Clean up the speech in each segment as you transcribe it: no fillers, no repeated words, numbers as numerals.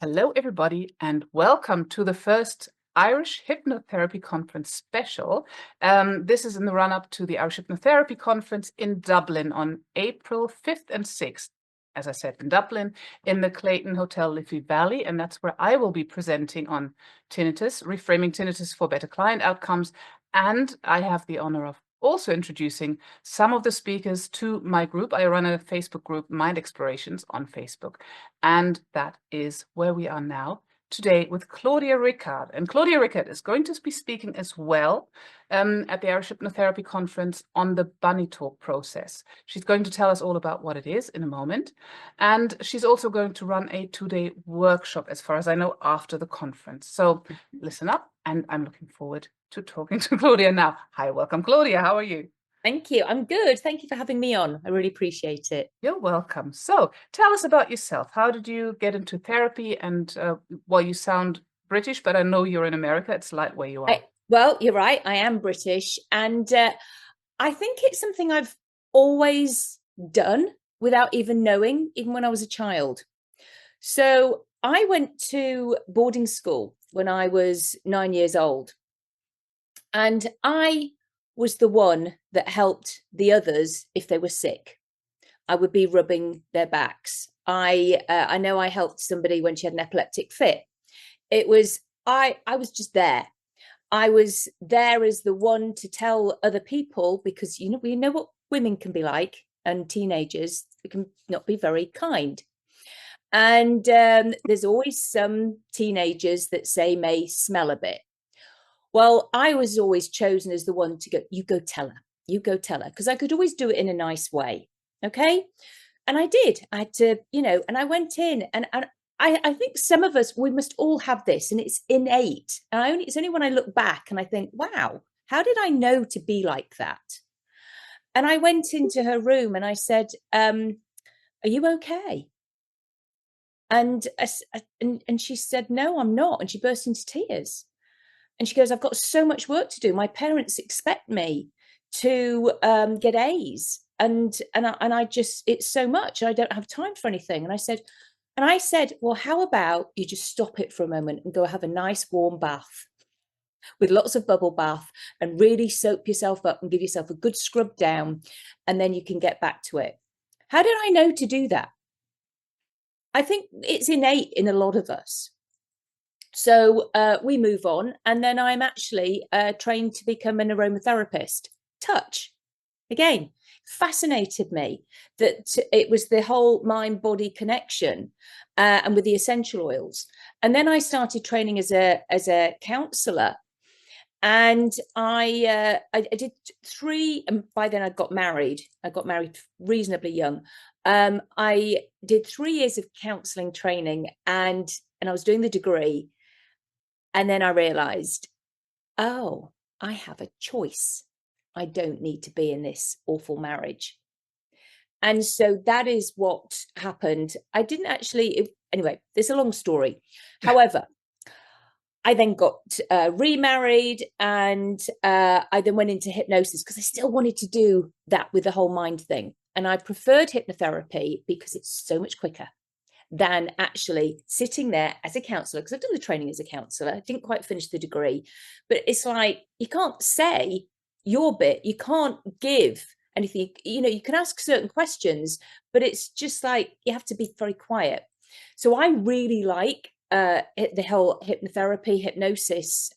Hello, everybody, and welcome to the first Irish Hypnotherapy Conference special. This is in the run-up to the Irish Hypnotherapy Conference in Dublin on April 5th and 6th. As I said, in Dublin, in the Clayton Hotel Liffey Valley, and that's where I will be presenting on tinnitus, reframing tinnitus for better client outcomes. And I have the honor of also introducing some of the speakers to my group. I run a Facebook group, Mind Explorations, on Facebook. And that is where we are now today with Claudia Rickard. And Claudia Rickard is going to be speaking as well at the Irish Hypnotherapy Conference on the bunny talk process. She's going to tell us all about what it is in a moment. And she's also going to run a 2-day workshop, as far as I know, after the conference. So listen up, and I'm looking forward to talking to Claudia now. Hi, welcome, Claudia. How are you? Thank you. I'm good. Thank you for having me on. I really appreciate it. You're welcome. So tell us about yourself. How did you get into therapy? And well, you sound British, but I know you're in America. It's like where you are. Well, you're right. I am British. And I think it's something I've always done without even knowing, even when I was a child. So I went to boarding school when I was 9 years old. And I was the one that helped the others if they were sick. I would be rubbing their backs. I know I helped somebody when she had an epileptic fit. I was just there. I was there as the one to tell other people, because we know what women can be like, and teenagers can not be very kind. And there's always some teenagers that may smell a bit. Well, I was always chosen as the one to go, you go tell her, because I could always do it in a nice way. Okay. And I did. I had to, and I went in, and I think some of us, we must all have this, and it's innate. And it's only when I look back and I think, wow, how did I know to be like that? And I went into her room and I said, are you okay? And she said, no, I'm not. And she burst into tears. And she goes, I've got so much work to do. My parents expect me to get A's. And I just, it's so much. I don't have time for anything. And I said, well, how about you just stop it for a moment and go have a nice warm bath with lots of bubble bath and really soap yourself up and give yourself a good scrub down. And then you can get back to it. How did I know to do that? I think it's innate in a lot of us. So we move on. And then I'm actually trained to become an aromatherapist. Touch. Again, fascinated me that it was the whole mind-body connection and with the essential oils. And then I started training as a counsellor. And I did 3, and by then I got married. I got married reasonably young. I did 3 years of counselling training, and I was doing the degree. And then I realized, oh, I have a choice. I don't need to be in this awful marriage. And so that is what happened. I didn't actually, anyway, there's a long story. However, I then got remarried, and I then went into hypnosis because I still wanted to do that with the whole mind thing. And I preferred hypnotherapy because it's so much quicker than actually sitting there as a counsellor, because I've done the training as a counsellor. I didn't quite finish the degree, but it's like, you can't say your bit, you can't give anything, you can ask certain questions, but it's just like, you have to be very quiet. So I really like the whole hypnotherapy, hypnosis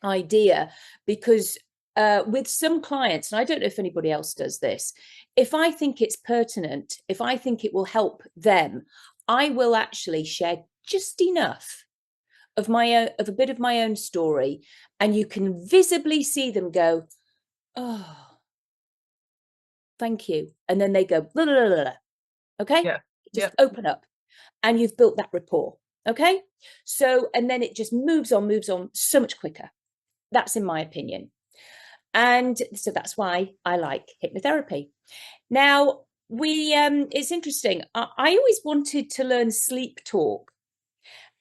idea, because with some clients, and I don't know if anybody else does this, if I think it's pertinent, if I think it will help them, I will actually share just enough of a bit of my own story, and you can visibly see them go, oh, thank you. And then they go, blah, blah, blah, blah. Okay. Yeah. Just open up, and you've built that rapport. Okay. So, and then it just moves on so much quicker. That's in my opinion. And so that's why I like hypnotherapy. Now, it's interesting. I always wanted to learn sleep talk.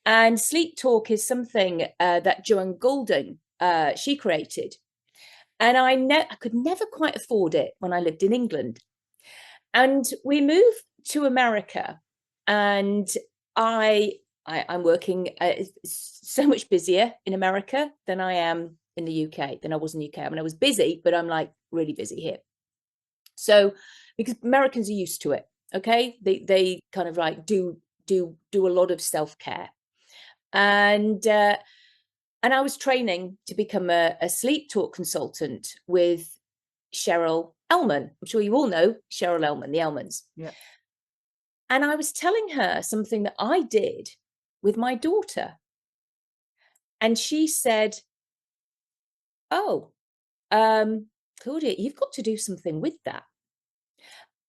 And sleep talk is something that Joan Golding, she created. And I could never quite afford it when I lived in England. And we moved to America, and I I'm working so much busier in America than I am in the UK, than I was in the UK. I mean, I was busy, but I'm like really busy here. So, because Americans are used to it, okay? They kind of like do a lot of self-care. And I was training to become a sleep talk consultant with Cheryl Elman. I'm sure you all know Cheryl Elman, the Elmans. Yeah. And I was telling her something that I did with my daughter. And she said, oh, Claudia, you've got to do something with that.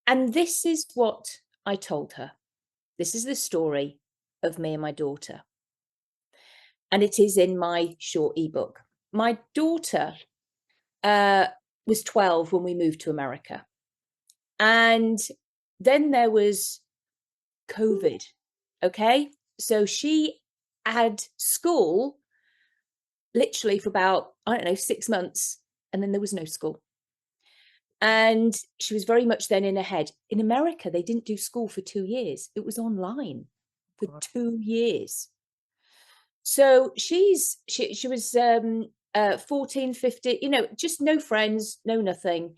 And this is what I told her. This is the story of me and my daughter. And it is in my short ebook. My daughter was 12 when we moved to America. And then there was COVID. Okay. So she had school literally for about, I don't know, 6 months. And then there was no school. And she was very much then in her head. In America, they didn't do school for 2 years. It was online for 2 years. So she was 14, 15, you know, just no friends, no nothing.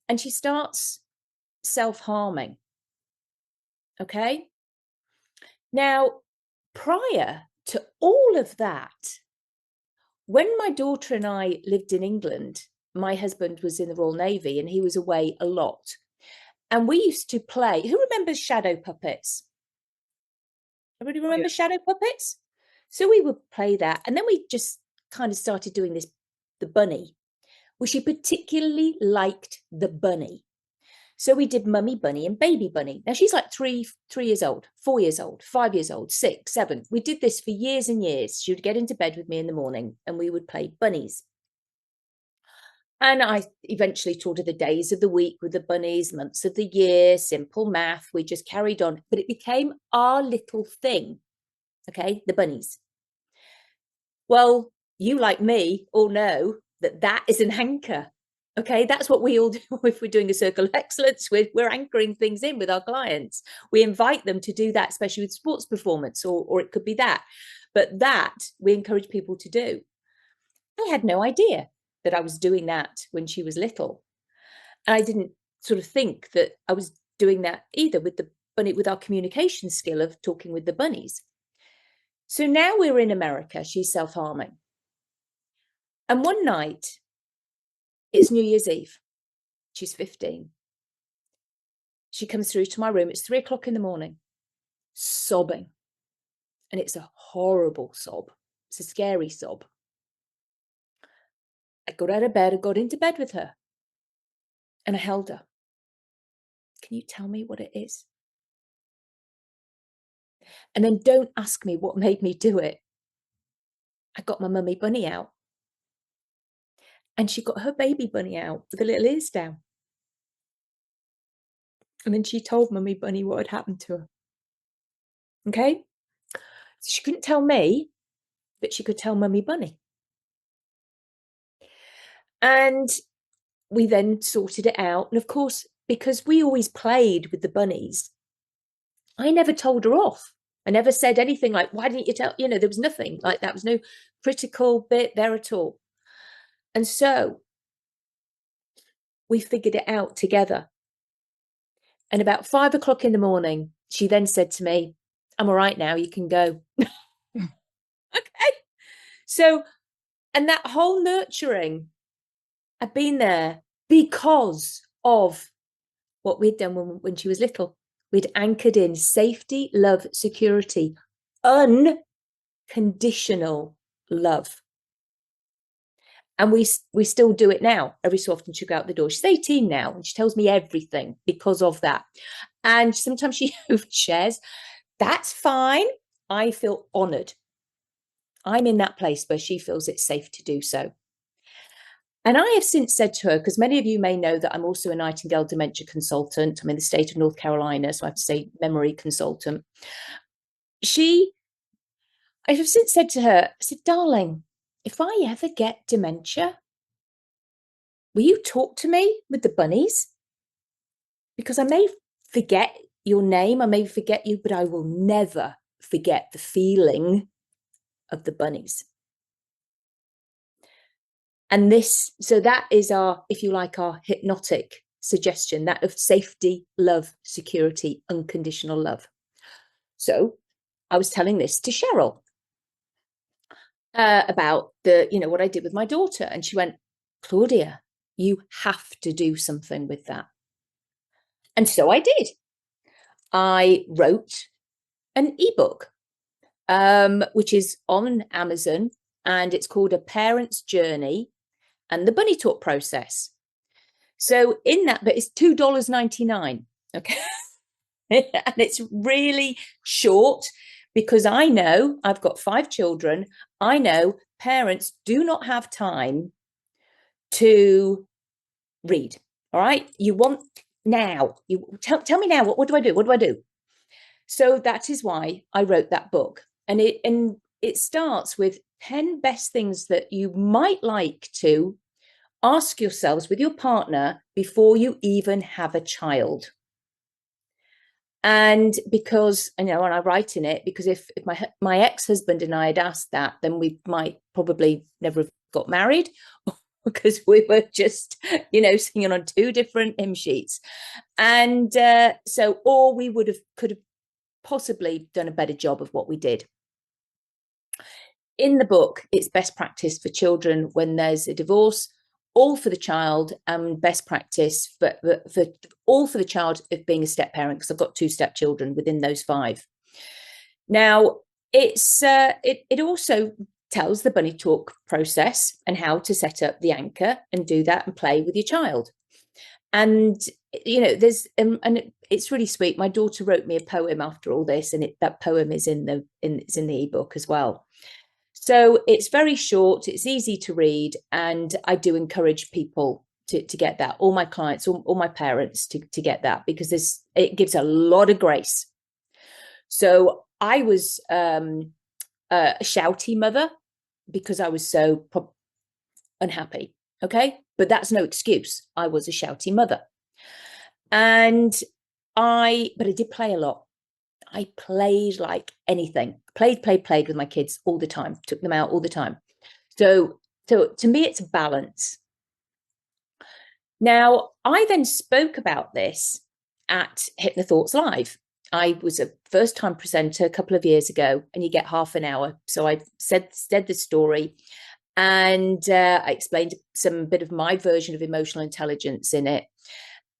And she starts self-harming. Okay. Now, prior to all of that, when my daughter and I lived in England, my husband was in the Royal Navy and he was away a lot. And we used to play. Who remembers shadow puppets? Everybody remember shadow puppets? So we would play that. And then we just kind of started doing this, the bunny. Well, she particularly liked the bunny. So we did Mummy Bunny and Baby Bunny. Now she's like 3 years old, 4 years old, 5 years old, 6, 7. We did this for years and years. She would get into bed with me in the morning and we would play bunnies. And I eventually taught her the days of the week with the bunnies, months of the year, simple math. We just carried on, but it became our little thing. Okay, the bunnies. Well, you like me all know that that is an anchor. Okay, that's what we all do if we're doing a circle of excellence. We're anchoring things in with our clients. We invite them to do that, especially with sports performance, or it could be that. But that we encourage people to do. I had no idea that I was doing that when she was little. And I didn't sort of think that I was doing that either with the bunny, with our communication skill of talking with the bunnies. So now we're in America, she's self-harming. And one night, it's New Year's Eve. She's 15. She comes through to my room. It's 3 o'clock in the morning, sobbing. And it's a horrible sob. It's a scary sob. I got out of bed, I got into bed with her. And I held her. Can you tell me what it is? And then don't ask me what made me do it. I got my Mummy Bunny out. And she got her Baby Bunny out with the little ears down. And then she told Mummy Bunny what had happened to her. Okay? So she couldn't tell me, but she could tell Mummy Bunny. And we then sorted it out. And of course, because we always played with the bunnies, I never told her off. I never said anything like, why didn't you tell? You know, there was nothing like that. Was no critical bit there at all. And so we figured it out together. And about 5 o'clock in the morning, she then said to me, I'm all right now, you can go. Okay. So, and that whole nurturing had been there because of what we'd done when she was little. We'd anchored in safety, love, security, unconditional love. And we still do it now. Every so often she'll go out the door. She's 18 now and she tells me everything because of that. And sometimes she overshares. That's fine. I feel honoured. I'm in that place where she feels it's safe to do so. And I have since said to her, because many of you may know that I'm also a Nightingale dementia consultant. I'm in the state of North Carolina, so I have to say memory consultant. I have since said to her, I said, darling, if I ever get dementia, will you talk to me with the bunnies? Because I may forget your name, I may forget you, but I will never forget the feeling of the bunnies. And so that is our, if you like, our hypnotic suggestion, that of safety, love, security, unconditional love. So I was telling this to Cheryl about what I did with my daughter. And she went, Claudia, you have to do something with that. And so I did. I wrote an ebook, which is on Amazon, and it's called A Parent's Journey and the Bunny Talk Process. So in that, but it's $2.99. Okay. And it's really short, because I know I've got 5 children. I know parents do not have time to read. All right. You want now. You tell me now. What do I do? What do I do? So that is why I wrote that book. And it starts with 10 best things that you might like to ask yourselves with your partner before you even have a child. And because, and I write in it, because if my ex-husband and I had asked that, then we might probably never have got married, because we were just, singing on 2 different hymn sheets. And or we could have possibly done a better job of what we did. In the book, it's best practice for children when there's a divorce, all for the child, and best practice for all for the child of being a step parent, because I've got 2 step children within those 5. Now, it also tells the bunny talk process and how to set up the anchor and do that and play with your child. And there's and it's really sweet. My daughter wrote me a poem after all this, and that poem is in the ebook as well. So it's very short, it's easy to read, and I do encourage people to get that, all my clients, all my parents to get that, because it gives a lot of grace. So I was a shouty mother because I was so unhappy, okay? But that's no excuse. I was a shouty mother. But I did play a lot. I played like anything. Played with my kids all the time. Took them out all the time. So to me, it's a balance. Now, I then spoke about this at Hypnothoughts Live. I was a first-time presenter a couple of years ago, and you get half an hour. So I said the story, and I explained some bit of my version of emotional intelligence in it.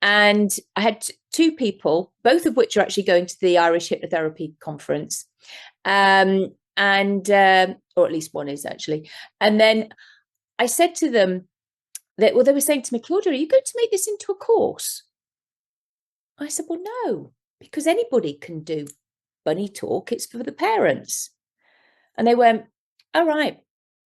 And I had 2 people, both of which are actually going to the Irish Hypnotherapy Conference, or at least one is actually. And then I said to them they were saying to me, Claudia, are you going to make this into a course? I said, well, no, because anybody can do bunny talk. It's for the parents. And they went, all right,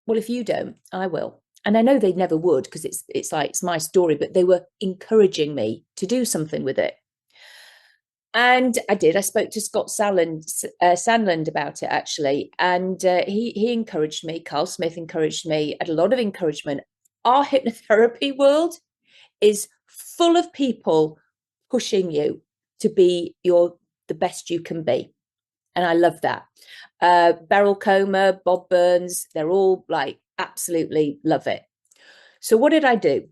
well, if you don't, I will. And I know they never would, because it's my story, but they were encouraging me to do something with it. And I did. I spoke to Scott Sandland about it, actually. And he encouraged me. Carl Smith encouraged me. Had a lot of encouragement. Our hypnotherapy world is full of people pushing you to be the best you can be. And I love that. Beryl Comer, Bob Burns, they're all like, absolutely love it. So what did I do?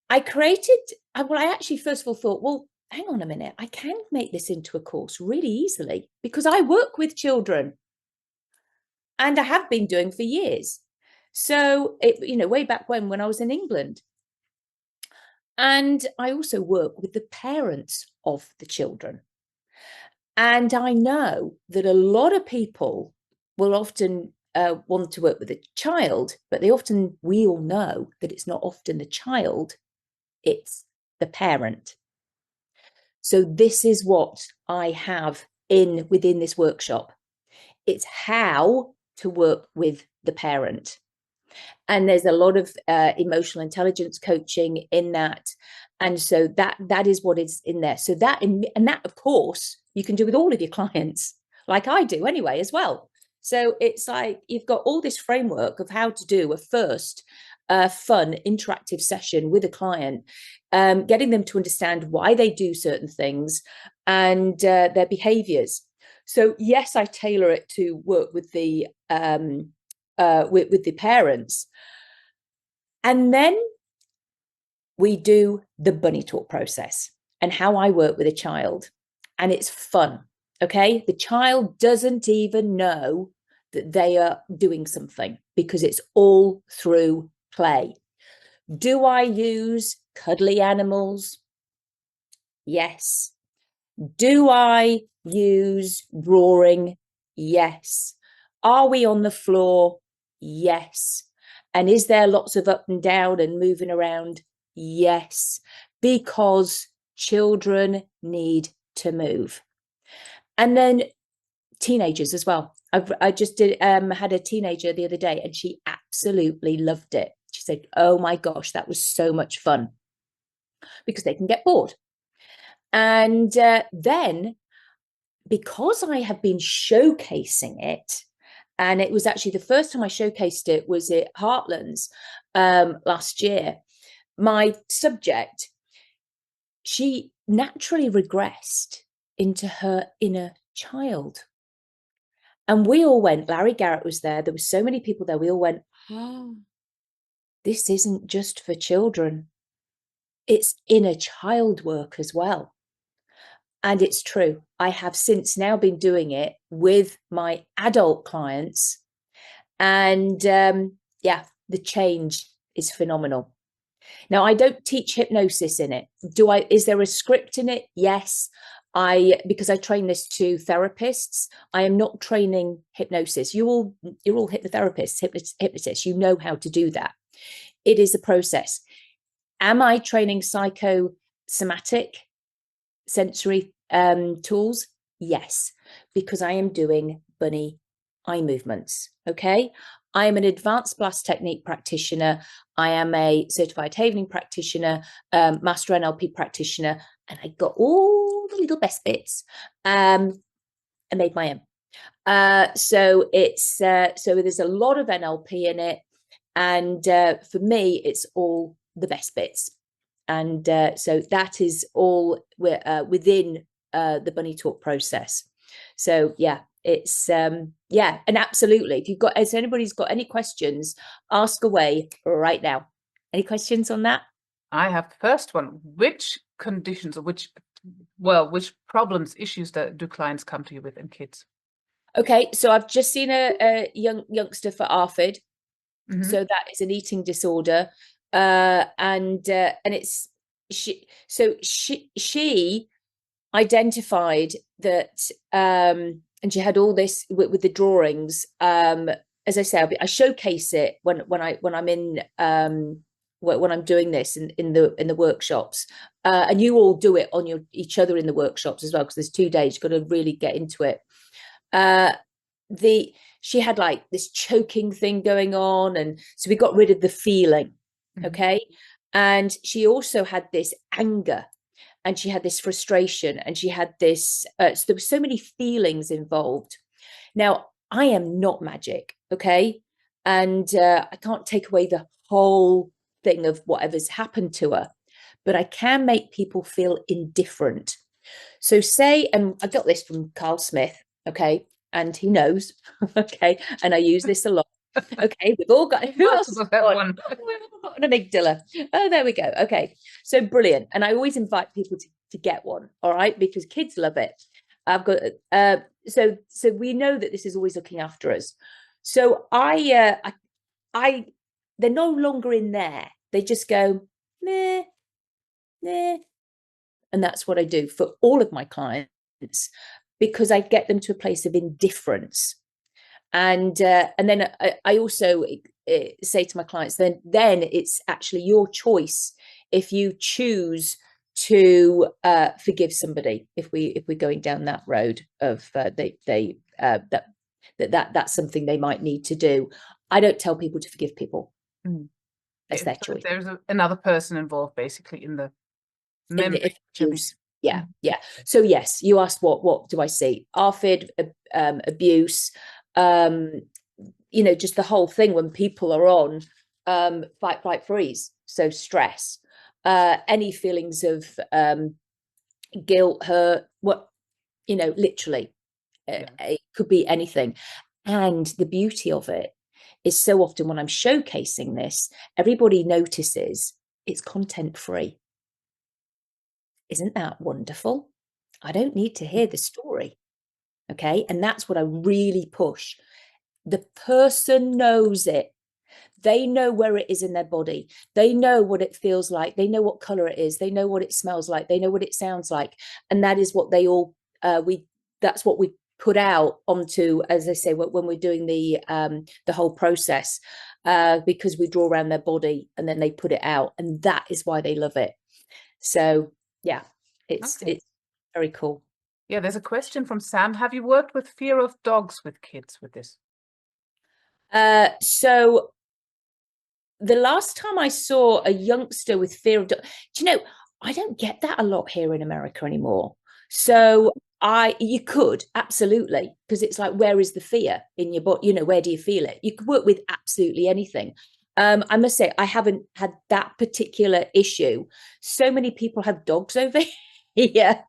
I actually first of all thought, well, hang on a minute, I can make this into a course really easily, because I work with children, and I have been doing for years. So way back when I was in England. And I also work with the parents of the children. And I know that a lot of people will often want to work with a child, but we all know that it's not often the child, it's the parent. So this is what I have within this workshop. It's how to work with the parent. And there's a lot of emotional intelligence coaching in that. And so that is what is in there. So that, of course, you can do with all of your clients, like I do anyway, as well. So it's like you've got all this framework of how to do a first fun, interactive session with a client, getting them to understand why they do certain things and their behaviors. So yes, I tailor it to work with the parents. And then we do the bunny talk process and how I work with a child. And it's fun. Okay. The child doesn't even know that they are doing something because it's all through play. Do I use cuddly animals? Yes. Do I use drawing? Yes. Are we on the floor? Yes. And is there lots of up and down and moving around? Yes. Because children need to move. And then teenagers as well. I just had a teenager the other day and she absolutely loved it. She said, oh my gosh, that was so much fun, because they can get bored. And then, because I have been showcasing it, and it was actually the first time I showcased it was at Heartlands last year, my subject, she naturally regressed into her inner child. And we all went, Larry Garrett was there were so many people there, we all went, oh, this isn't just for children, it's inner child work as well. And it's true. I have since now been doing it with my adult clients. And yeah, the change is phenomenal. Now, I don't teach hypnosis in it. Is there a script in it? Yes. Because I train this to therapists, I am not training hypnosis. You're all hypnotherapists, hypnotists. You know how to do that. It is a process. Am I training psychosomatic sensory tools? Yes, because I am doing bunny eye movements. Okay. I am an advanced blast technique practitioner. I am a certified Havening practitioner, master NLP practitioner, and I got all the little best bits. I made my own. So there's a lot of NLP in it, and for me, it's all the best bits. And so that is all within the bunny talk process. So yeah, it's yeah, and absolutely, if anybody's got any questions, ask away right now. Any questions on that? I have the first one. Which conditions or which problems, issues do clients come to you with in kids? Okay, so I've just seen a youngster for ARFID. Mm-hmm. So that is an eating disorder. And it's she identified that, and she had all this with the drawings. As I say, I showcase it when I'm in when I'm doing this in the workshops, and you all do it on each other in the workshops as well, because there's 2 days. You've got to really get into it. She had like this choking thing going on, and so we got rid of the feeling. Okay. And she also had this anger, and she had this frustration, and she had this so there were so many feelings involved. Now, I am not magic, okay, and I can't take away the whole thing of whatever's happened to her, but I can make people feel indifferent. So say, and I got this from Carl Smith, okay, and he knows, okay, and I use this a lot. Okay, we've all got, who else has got one? We've got an amygdala. Oh, there we go. Okay, so brilliant. And I always invite people to get one, all right, because kids love it. I've got so we know that this is always looking after us. So I they're no longer in there. They just go meh, meh, and that's what I do for all of my clients, because I get them to a place of indifference. And then I also say to my clients, then it's actually your choice if you choose to forgive somebody. If we're going down that road of that's something they might need to do. I don't tell people to forgive people. That's their choice. There's another person involved, basically, in the memory. Yeah. So yes, you asked what do I see? ARFID, abuse. Just the whole thing when people are on fight, flight, freeze, so stress, any feelings of guilt, hurt, literally It could be anything. And the beauty of it is, so often when I'm showcasing this, everybody notices it's content free. Isn't that wonderful? I don't need to hear the story. Okay. And that's what I really push. The person knows it. They know where it is in their body. They know what it feels like. They know what color it is. They know what it smells like. They know what it sounds like. And that is what they all, that's what we put out onto, as I say, when we're doing the whole process, because we draw around their body and then they put it out. And that is why they love it. So yeah, it's very cool. Yeah, there's a question from Sam. Have you worked with fear of dogs with kids with this? So the last time I saw a youngster with fear of dogs, do you know, I don't get that a lot here in America anymore. So you could absolutely, because it's like, where is the fear in your body? You know, where do you feel it? You could work with absolutely anything. I must say, I haven't had that particular issue. So many people have dogs over here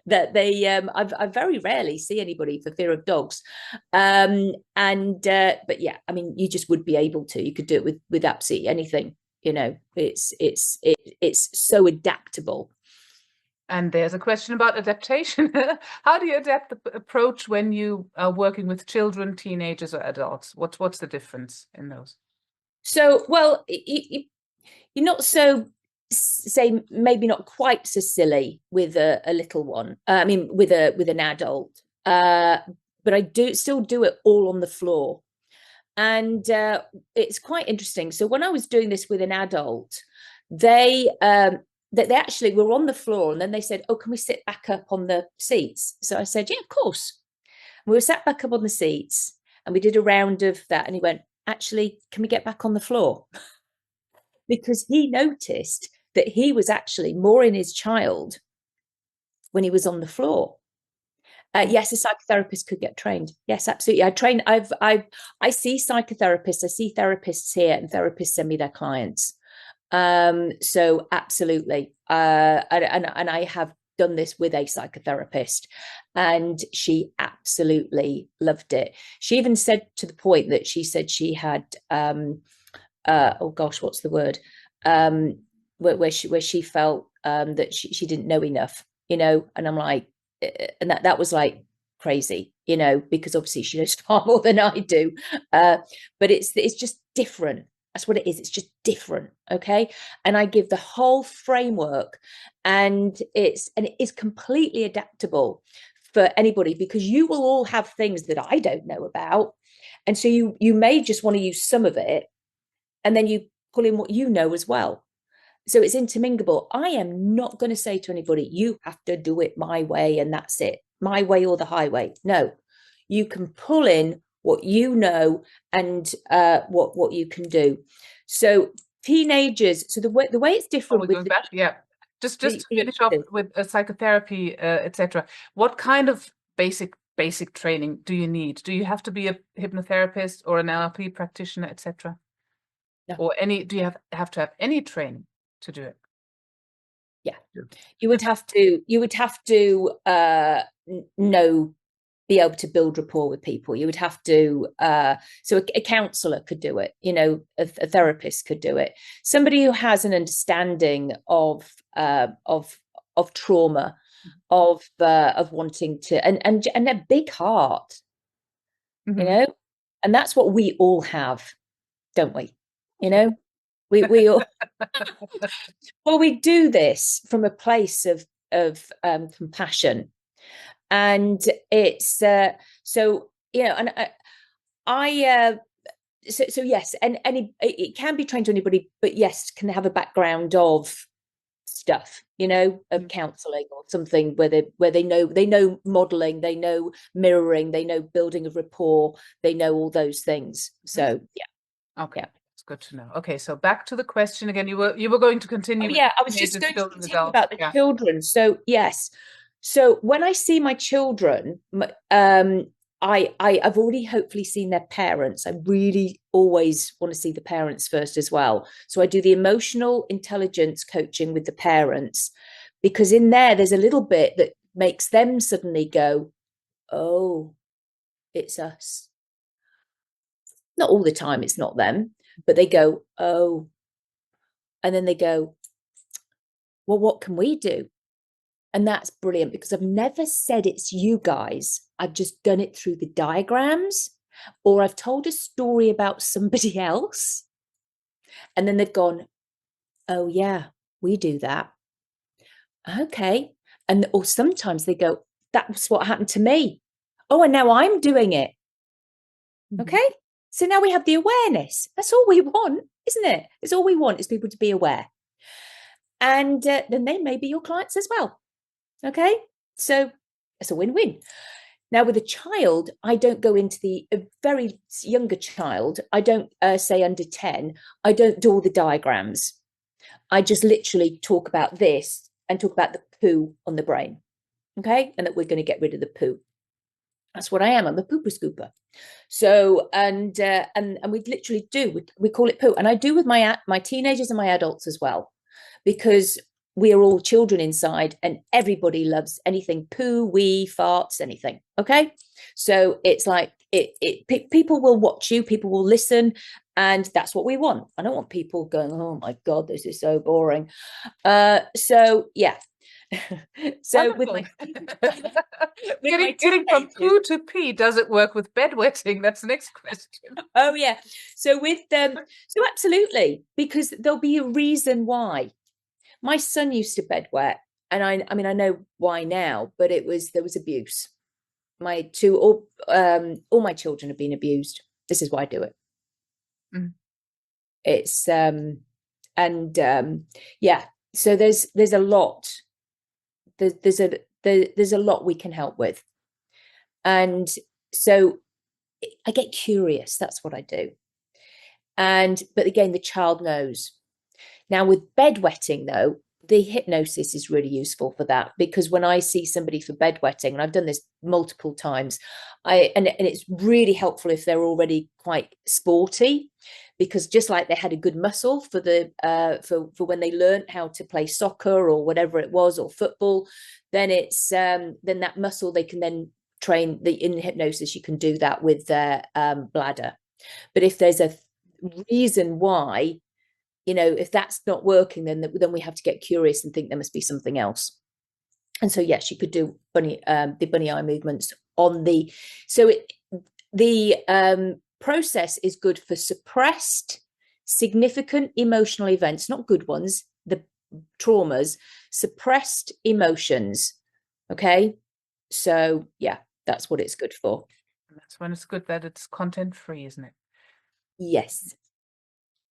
that they, I very rarely see anybody for fear of dogs. But yeah, I mean, you just would be able to. You could do it with absolutely anything. You know, it's so adaptable. And there's a question about adaptation. How do you adapt the approach when you are working with children, teenagers, or adults? What's the difference in those? So, well, you're not so, say, maybe not quite so silly with a little one. I mean, with an adult. But I still do it all on the floor. And it's quite interesting. So when I was doing this with an adult, they actually were on the floor, and then they said, "Oh, can we sit back up on the seats?" So I said, "Yeah, of course." And we were sat back up on the seats, and we did a round of that. And he went, "Actually, can we get back on the floor?" Because he noticed that he was actually more in his child when he was on the floor. Yes, a psychotherapist could get trained. Yes, absolutely. I see psychotherapists, I see therapists here, and therapists send me their clients. So absolutely. And I have done this with a psychotherapist, and she absolutely loved it. She even said, to the point that she said she had oh gosh, what's the word? Where she felt that she didn't know enough, you know, and I'm like, and that was like crazy, you know, because obviously she knows far more than I do. But it's just different. That's what it is. It's just different. Okay. And I give the whole framework, and it is completely adaptable for anybody, because you will all have things that I don't know about. And so you may just want to use some of it, and then you pull in what you know as well. So it's interminglable. I am not going to say to anybody, you have to do it my way and that's it, my way or the highway. No, you can pull in what you know and what you can do. So teenagers, so the way it's different with going back, yeah. Just to finish off with psychotherapy, etc. What kind of basic training do you need? Do you have to be a hypnotherapist or an NLP practitioner, etc.? No. Or do you have to have any training to do it? Yeah, you would have to be able to build rapport with people. You would have to, so a counselor could do it, you know, a therapist could do it. Somebody who has an understanding of trauma, of wanting to, and a big heart, you know, and that's what we all have, don't we? You know, we all, well, we do this from a place of compassion. And it's so, you know, and so yes, and it can be trained to anybody, but yes, can have a background of stuff, you know, of counseling or something, where they know modeling, they know mirroring, they know building of rapport, they know all those things. So yeah. Okay. Yeah. Good to know. Okay, so back to the question again. You were going to continue. Oh, yeah, I was just going to continue about the children. So yes, so when I see my children, I've already hopefully seen their parents. I really always want to see the parents first as well. So I do the emotional intelligence coaching with the parents, because in there's a little bit that makes them suddenly go, oh, it's us. Not all the time, it's not them, but they go, oh, and then they go, well, what can we do? And that's brilliant, because I've never said it's you guys. I've just done it through the diagrams, or I've told a story about somebody else. And then they've gone, oh, yeah, we do that. Okay. And or sometimes they go, that's what happened to me. Oh, and now I'm doing it. Okay. So now we have the awareness. That's all we want, isn't it? It's all we want is people to be aware. And then they may be your clients as well. Okay. So it's a win-win. Now, with a child, I don't go into a very younger child. I don't say under 10. I don't do all the diagrams. I just literally talk about this and talk about the poo on the brain. Okay. And that we're going to get rid of the poo. That's what I am. I'm a pooper scooper. So, and we literally do, we call it poo. And I do with my teenagers and my adults as well, because we are all children inside and everybody loves anything poo, wee, farts, anything. Okay. So it's like, people will watch you, people will listen, and that's what we want. I don't want people going, oh my God, this is so boring. So yeah. So with my getting from poo to pee, does it work with bedwetting? That's the next question. Oh yeah. So with them, so absolutely, because there'll be a reason why. My son used to bedwet, and I mean I know why now, but there was abuse. All my children have been abused. This is why I do it. It's yeah. So there's a lot. There's a lot we can help with, and so I get curious. That's what I do. But again, the child knows. Now with bedwetting, though, the hypnosis is really useful for that, because when I see somebody for bedwetting, and I've done this multiple times, and it's really helpful if they're already quite sporty, because just like they had a good muscle for for when they learned how to play soccer or whatever it was, or football, then it's then that muscle they can then train. In hypnosis you can do that with their bladder. But if there's a reason why, if that's not working, then we have to get curious and think there must be something else. And so yes, you could do the bunny eye movements on the process is good for suppressed significant emotional events, not good ones, the traumas, suppressed emotions. Okay, so yeah, that's what it's good for. That's when it's good that it's content free, isn't it? Yes.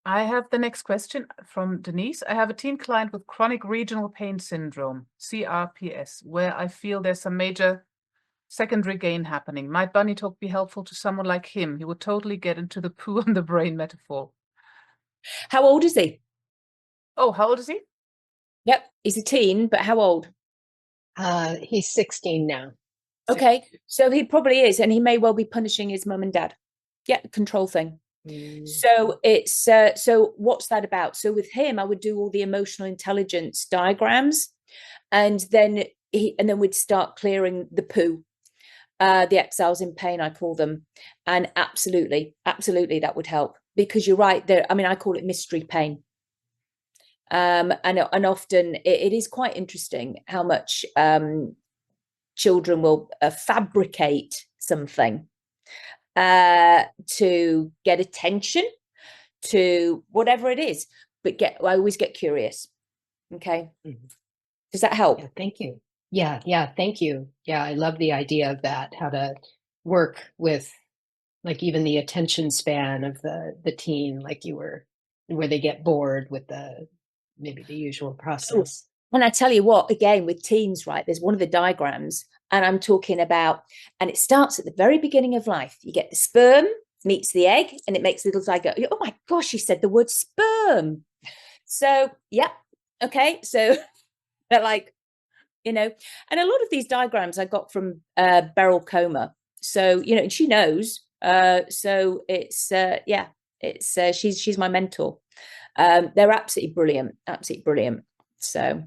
I have the next question from Denise. I have a teen client with chronic regional pain syndrome, CRPS, where I feel there's some major secondary gain happening. Might bunny talk be helpful to someone like him? He would totally get into the poo on the brain metaphor. How old is he? Oh, how old is he? Yep, he's a teen, but how old? He's 16 now. Okay, so he probably is, and he may well be punishing his mum and dad. Yeah, control thing. So it's so what's that about? So with him, I would do all the emotional intelligence diagrams, and then we'd start clearing the poo, the exiles in pain, I call them, and absolutely that would help, because you're right there. I mean, I call it mystery pain, and often it is quite interesting how much children will fabricate something to get attention to whatever it is, but I always get curious. Okay. Does that help? Yeah, thank you. Yeah, thank you. Yeah, I love the idea of that, how to work with like even the attention span of the teen, like where they get bored with maybe the usual process. And I tell you what, again, with teens, right, there's one of the diagrams, and I'm talking about, and it starts at the very beginning of life. You get the sperm meets the egg, and it makes little zygote. Oh my gosh, you said the word sperm. So, yeah. Okay. So they're like, and a lot of these diagrams I got from Beryl Coma. So, and she knows. So it's, she's my mentor. They're absolutely brilliant. Absolutely brilliant. So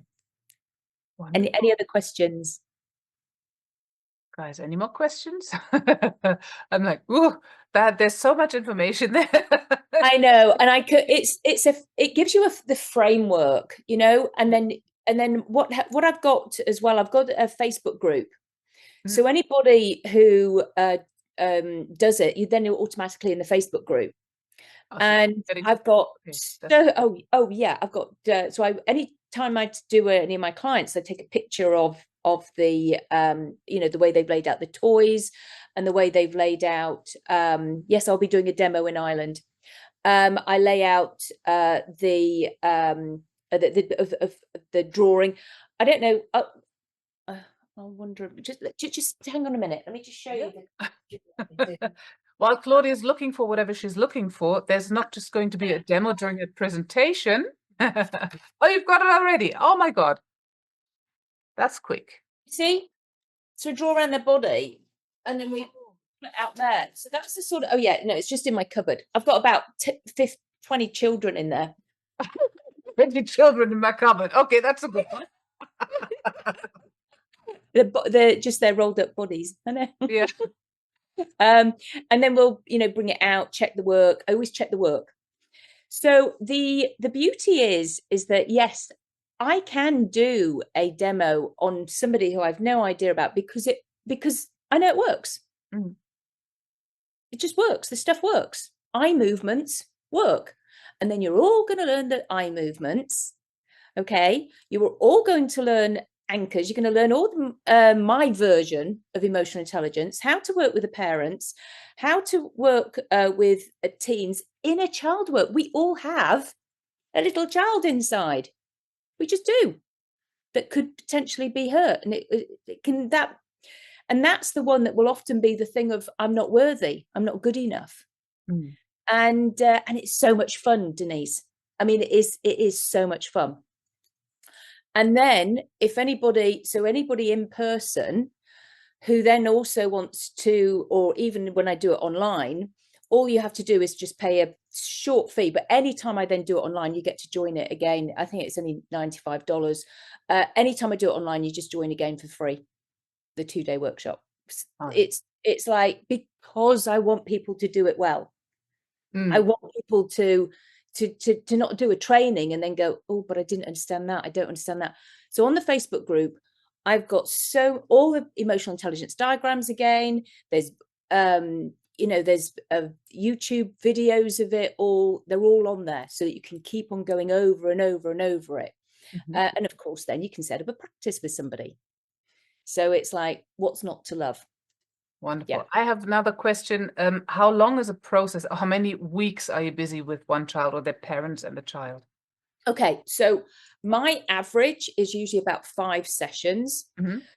any other questions? Guys, any more questions? I'm like, ooh, there's so much information there. I know, and it gives you the framework, you know, and then what I've got as well, I've got a Facebook group. So anybody who does it, you then you're automatically in the Facebook group. And I've got I've got so any time I do any of my clients, I take a picture of the you know, the way they've laid out the toys and the way they've laid out yes, I'll be doing a demo in Ireland. I lay out the drawing. I don't know. I wonder. Just hang on a minute. Let me just show you. While Claudia's looking for whatever she's looking for, there's not just going to be a demo during a presentation. Oh, you've got it already. Oh my God. That's quick. See? So draw around their body and then we put it out there. So that's the sort of, oh yeah, no, it's just in my cupboard. I've got about 20 children in there. 20 children in my cupboard. Okay, that's a good one. They're just their rolled up bodies. I know. Yeah. And then we'll, you know, bring it out, check the work. I always check the work. So the beauty is that yes, I can do a demo on somebody who I've no idea about because I know it works. It just works. The stuff works. Eye movements work. And then you're all going to learn the eye movements. Okay. You are all going to learn anchors. You're going to learn all my version of emotional intelligence, how to work with the parents, how to work with teens, inner child work. We all have a little child inside. We just do, that could potentially be hurt. And it can and that's the one that will often be the thing of, I'm not worthy, I'm not good enough. And it's so much fun, Denise. I mean, it is so much fun. And then if anybody in person who then also wants to, or even when I do it online, all you have to do is just pay a short fee. But anytime I then do it online, you get to join it again. I think it's only $95. Anytime I do it online, you just join again for free, the 2-day workshop. It's like, because I want people to do it well. I want people to not do a training and then go, oh, but I didn't understand that. I don't understand that. So on the Facebook group, I've got all the emotional intelligence diagrams again. There's, you know, there's YouTube videos of it all. They're all on there so that you can keep on going over and over and over it. And of course, then you can set up a practice with somebody. So it's like, what's not to love? Wonderful. Yeah. I have another question. How long is a process? How many weeks are you busy with one child or their parents and the child? Okay, so my average is usually about 5 sessions.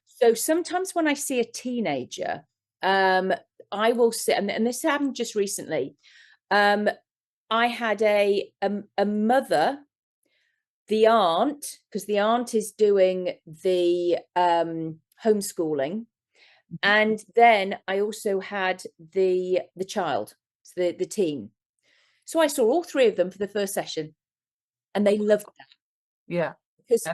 So sometimes when I see a teenager, I will sit, and this happened just recently. I had a mother, the aunt, because the aunt is doing the homeschooling. And then I also had the child, the teen. So I saw all 3 of them for the first session, and they loved that. Yeah, because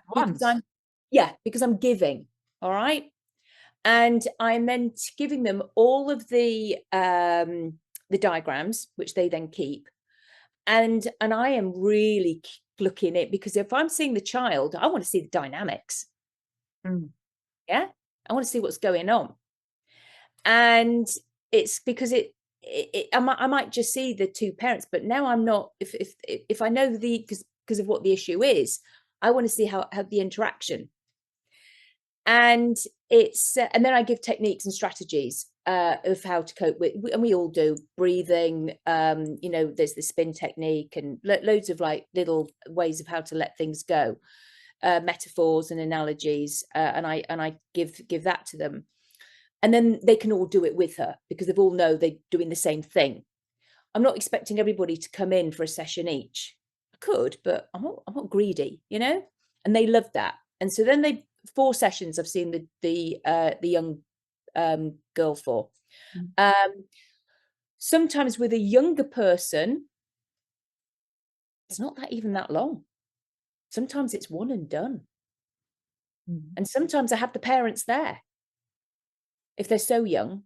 I'm giving. All right, and I'm then giving them all of the diagrams, which they then keep, and I am really looking at it, because if I'm seeing the child, I want to see the dynamics. Yeah, I want to see what's going on. And it's because I might just see the 2 parents, but now I'm not. If I know because of what the issue is, I want to see how the interaction. And it's and then I give techniques and strategies of how to cope with, and we all do breathing. You know, there's the spin technique and loads of like little ways of how to let things go, metaphors and analogies, and I give that to them. And then they can all do it with her, because they've all know they're doing the same thing. I'm not expecting everybody to come in for a session each. I could, but I'm not greedy, you know. And they love that. And so then 4 sessions I've seen the young girl for. Sometimes with a younger person, it's not even that long. Sometimes it's one and done. And sometimes I have the parents there. if they're so young,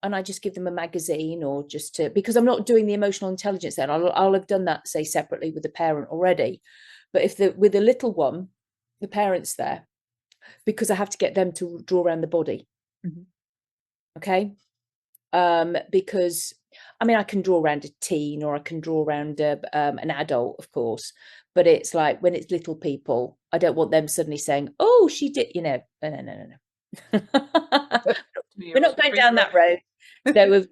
and I just give them a magazine, or just to, because I'm not doing the emotional intelligence then, I'll have done that, say, separately with the parent already. But if with the little one, the parent's there, because I have to get them to draw around the body. Mm-hmm. Okay. Because I mean, I can draw around a teen, or I can draw around an adult, of course, but it's like when it's little people, I don't want them suddenly saying, oh, she did, no. We're not going down that road. So we've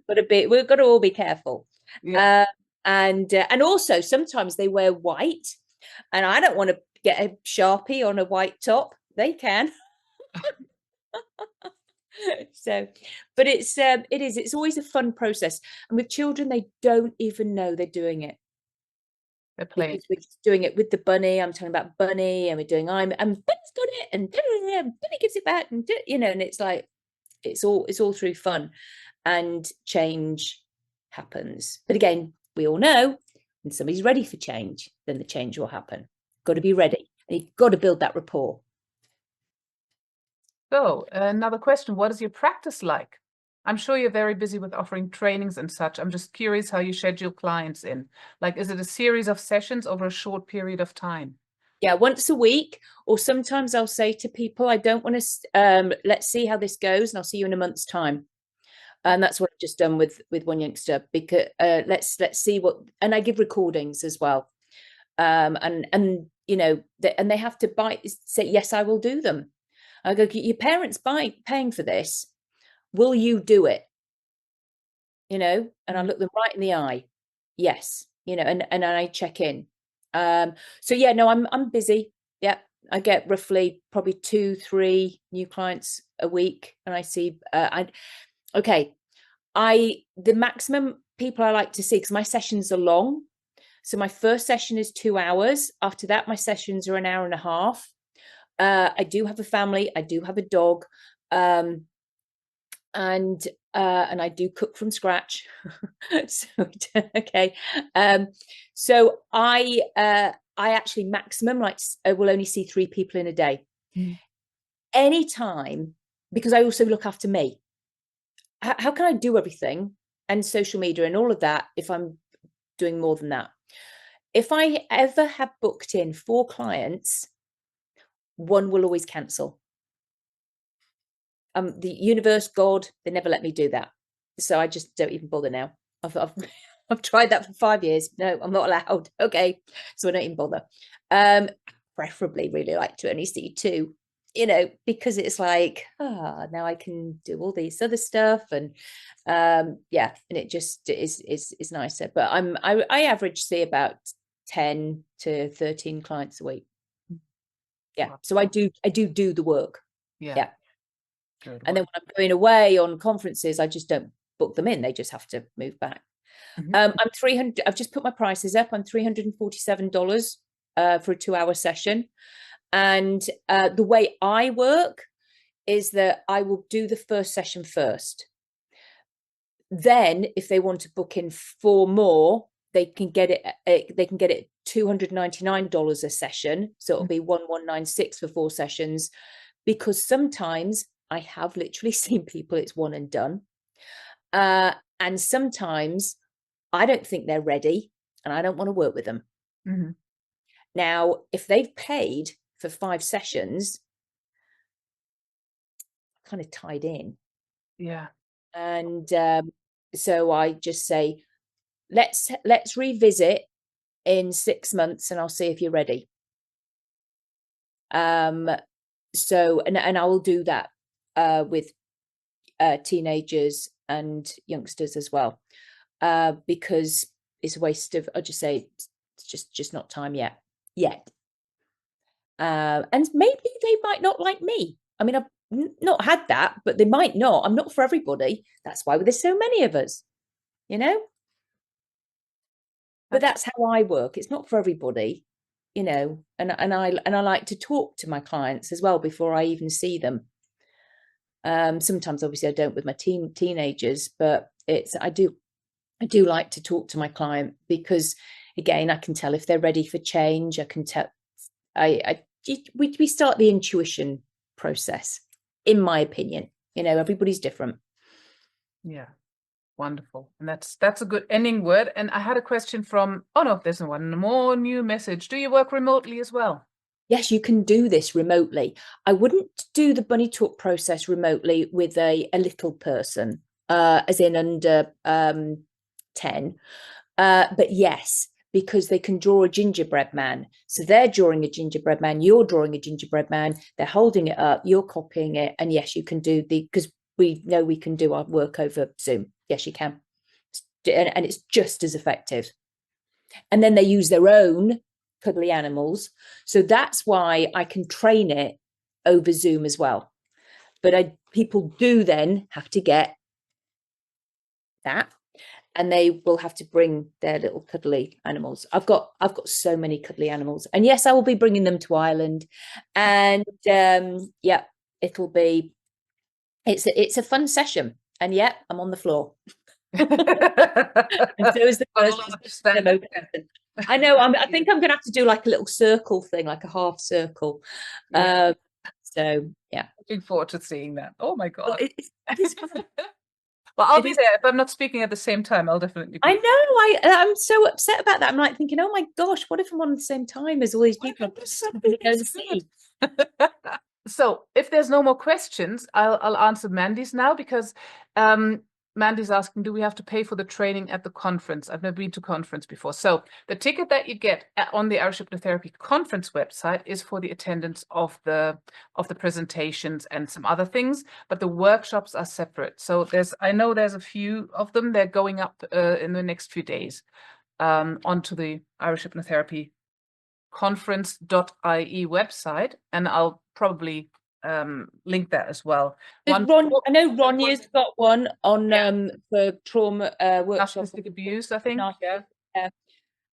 got to all be careful. Yeah. And also sometimes they wear white, and I don't want to get a Sharpie on a white top. They can. So, but it's always a fun process. And with children, they don't even know they're doing it. They're playing. Because we're just doing it with the bunny. I'm talking about bunny, and we're doing Bunny's got it, and Bunny gives it back, and and it's like it's all through fun, and change happens. But again, we all know when somebody's ready for change, then the change will happen. Got to be ready, and you've got to build that rapport. So another question, what is your practice like? I'm sure you're very busy with offering trainings and such. I'm just curious how you schedule clients in. Like, is it a series of sessions over a short period of time? Yeah, once a week, or sometimes I'll say to people, I don't want to, let's see how this goes, and I'll see you in a month's time. And that's what I've just done with one youngster, because let's see what, and I give recordings as well. And they have to say, yes, I will do them. I go, your parents paying for this. Will you do it? And I look them right in the eye. Yes. And I check in. So yeah, no, I'm busy. Yeah. I get roughly probably 2-3 new clients a week. And I see, the maximum people I like to see, because my sessions are long. So my first session is 2 hours. After that, my sessions are an hour and a half. I do have a family. I do have a dog, and I do cook from scratch. So okay, so I actually maximum will only see 3 people in a day. Anytime, because I also look after me. How can I do everything and social media and all of that if I'm doing more than that? If I ever have booked in 4 clients, one will always cancel. The universe, God, they never let me do that. So I just don't even bother now. I've tried that for 5 years. No, I'm not allowed. Okay. So I don't even bother. Preferably really like to only see 2, because it's like, now I can do all this other stuff. And and it just is nicer. But I average see about 10 to 13 clients a week. Yeah. So I do the work. Yeah. Good. And then when I'm going away on conferences, I just don't book them in. They just have to move back. I'm 300. I've just put my prices up. I'm $347 for a 2-hour session. And the way I work is that I will do the first session first. Then if they want to book in 4 more, they can get it $299 a session. So it'll be $1,196 for 4 sessions, because sometimes I have literally seen people, it's one and done. And sometimes I don't think they're ready and I don't want to work with them. Now, if they've paid for 5 sessions, kind of tied in. Yeah. And so I just say, let's revisit in 6 months and I'll see if you're ready. So, and I will do that with teenagers and youngsters as well, because it's a waste of, I'll just say, it's just not time yet. And maybe they might not like me. I mean, I've not had that, but they might not. I'm not for everybody. That's why there's so many of us, But that's how I work. It's not for everybody, and I like to talk to my clients as well before I even see them. Sometimes obviously I don't with my teenagers, but I do like to talk to my client, because again, I can tell if they're ready for change. I can tell. We start the intuition process, in my opinion. You know, everybody's different. Yeah. Wonderful. And that's a good ending word. And I had a question from, oh no, there's one more new message. Do you work remotely as well? Yes, you can do this remotely. I wouldn't do the bunny talk process remotely with a little person, as in under 10. But yes, because they can draw a gingerbread man. So they're drawing a gingerbread man, you're drawing a gingerbread man, they're holding it up, you're copying it. And yes, you can do because we know we can do our work over Zoom. Yes, you can. And it's just as effective. And then they use their own cuddly animals. So that's why I can train it over Zoom as well. But people do then have to get that, and they will have to bring their little cuddly animals. I've got so many cuddly animals, and yes, I will be bringing them to Ireland. And yeah, it's a fun session. And yeah, I'm on the floor. And so is the person. I know. I think I'm going to have to do like a little circle thing, like a half circle. Yeah. So yeah, Looking forward to seeing that. Oh my God. well, it's fun. Well, I'll be there. If I'm not speaking at the same time, I'll definitely be. I know. I'm so upset about that. I'm like thinking, oh my gosh, what if I'm on at the same time as all these people? I'm just going to go and see. So if there's no more questions, I'll answer Mandy's now, because Mandy's asking, do we have to pay for the training at the conference? I've never been to conference before. So the ticket that you get on the Irish Hypnotherapy Conference website is for the attendance of the presentations and some other things, but the workshops are separate. So I know there's a few of them. They're going up in the next few days onto the Irish Hypnotherapy conference.ie website, and I'll probably link that as well. I know Ronya's got one on for trauma workshops, narcissistic abuse, I think. Yeah.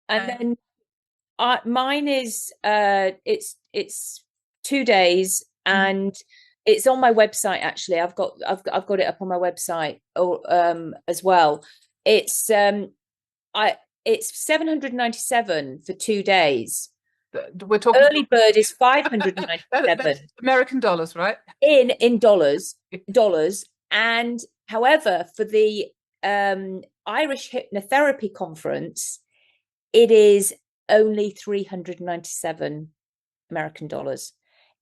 And then mine is it's 2 days, and it's on my website. Actually, I've got it up on my website as well. It's it's 797 for 2 days. We're talking early bird is 597 American dollars, right? In dollars. And however, for the Irish Hypnotherapy Conference, it is only 397 American dollars.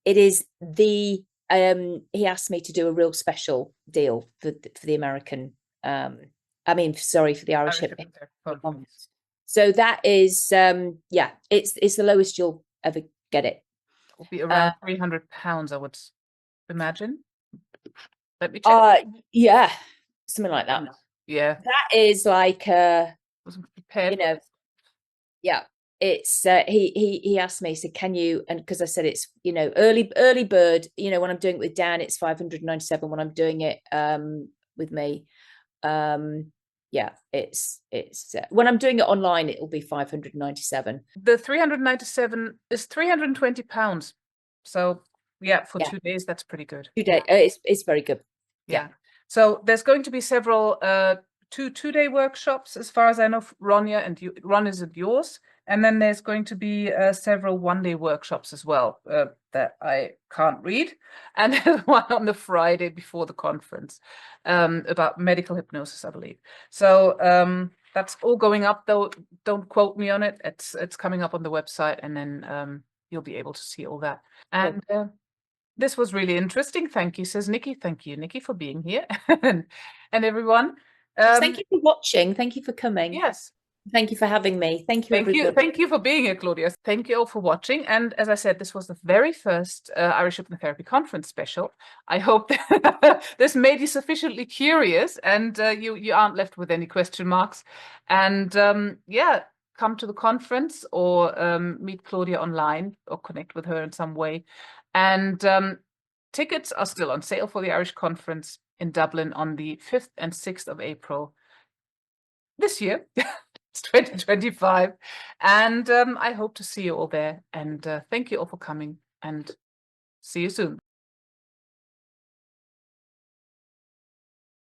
It is the he asked me to do a real special deal for the American for the Irish Hypnotherapy Conference. So that is it's the lowest you'll ever get it. It'll be around £300, I would imagine. Let me check. Yeah, something like that. Yeah, that is like wasn't prepared. Yeah, it's he asked me, so can you, and because I said it's early bird, when I'm doing it with Dan it's 597, when I'm doing it with me it's when I'm doing it online it'll be 597. The 397 is £320, so for 2 days that's pretty good. 2 days, it's very good. Yeah. So there's going to be several two-day workshops, as far as I know, Ronya and you. Ron is at yours, and then there's going to be several one-day workshops as well that I can't read, and there's one on the Friday before the conference about medical hypnosis, I believe. So that's all going up, though. Don't quote me on it. It's coming up on the website, and then you'll be able to see all that. And this was really interesting. Thank you, says Nikki. Thank you, Nikki, for being here, and everyone. Thank you for watching. Thank you for coming. Yes. Thank you for having me. Thank you, everybody. Thank you for being here, Claudia. Thank you all for watching. And as I said, this was the very first Irish Hypnotherapy Conference special. I hope that this made you sufficiently curious, and you aren't left with any question marks. And come to the conference, or meet Claudia online, or connect with her in some way. And tickets are still on sale for the Irish Conference in Dublin on the 5th and 6th of April this year. It's 2025. And I hope to see you all there. And thank you all for coming, and see you soon.